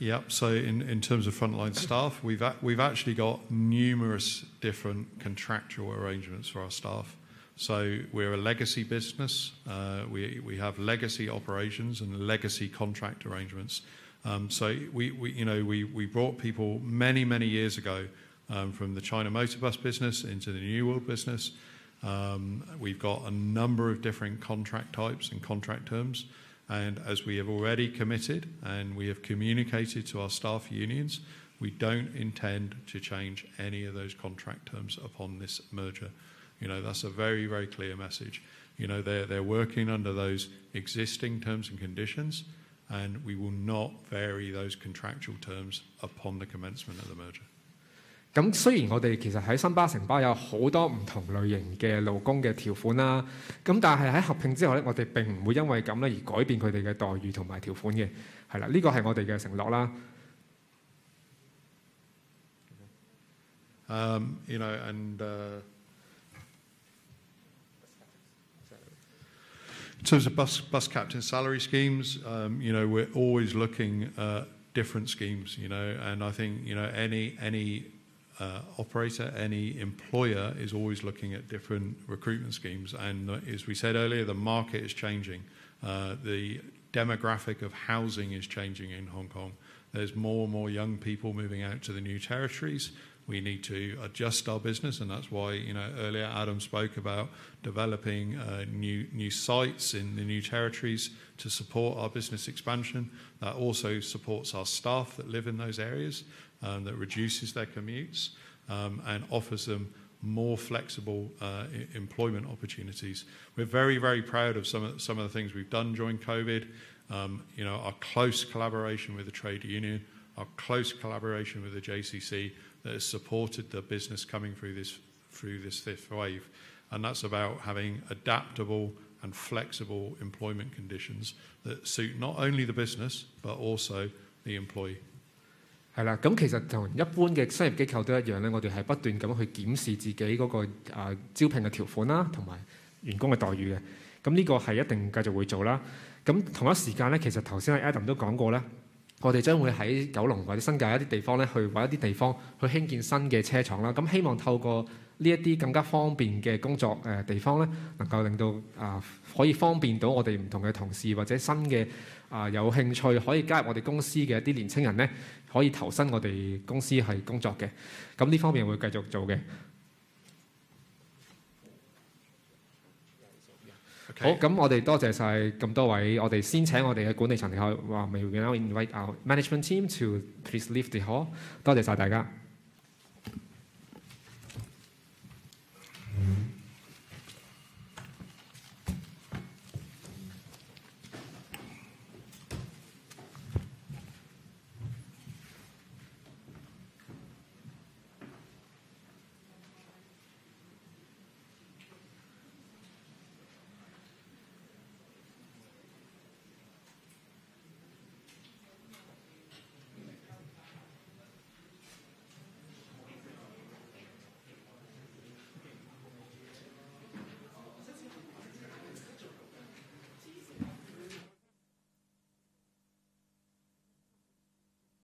Yep. So in terms of frontline staff, we've actually got numerous different contractual arrangements for our staff. So we're a legacy business. We have legacy operations and legacy contract arrangements. So we brought people many years ago from the China motor bus business into the New World business. We've got a number of different contract types and contract terms. And as we have already committed and we have communicated to our staff unions, we don't intend to change any of those contract terms upon this merger. That's a very clear message. They're working under those existing terms and conditions, and we will not vary those contractual terms upon the commencement of the merger. 咁雖然我哋其實喺新巴、城巴有好多唔同類型嘅勞工嘅條款啦，咁但係喺合併之後咧，我哋並唔會因為咁咧而改變佢哋嘅待遇同埋條款嘅，係啦，呢個係我哋嘅承諾啦。In terms of bus captain salary schemes, we're always looking at different schemes, and I think any operator, any employer is always looking at different recruitment schemes. And as we said earlier, the market is changing. The demographic of housing is changing in Hong Kong. There's more and more young people moving out to the new territories. We need to adjust our business, and that's why earlier Adam spoke about developing new sites in the new territories to support our business expansion. That also supports our staff that live in those areas, that reduces their commutes and offers them more flexible employment opportunities. We're very proud of some of the things we've done during COVID. Our close collaboration with the trade union, our close collaboration with the JCC that has supported the business coming through this fifth wave. And that's about having adaptable and flexible employment conditions that suit not only the business but also the employee. 係啦，咁其實同一般嘅商業機構都一樣咧，我哋係不斷咁去檢視自己嗰個招聘嘅條款啦，同埋員工嘅待遇嘅。咁呢個係一定繼續會做啦。咁同一時間咧，其實頭先Adam都講過咧，我哋將會喺九龍或者新界一啲地方咧，去揾一啲地方去興建新嘅車廠啦。咁希望透過呢一啲更加方便嘅工作地方咧，能夠令到可以方便到我哋唔同嘅同事或者新嘅有興趣可以加入我哋公司嘅一啲年青人咧，可以投身我哋公司係工作嘅。咁呢方面會繼續做嘅。好，咁我哋多謝晒咁多位，我哋先請我哋嘅管理層離開。May we now invite our management team to please leave the hall。多謝晒大家。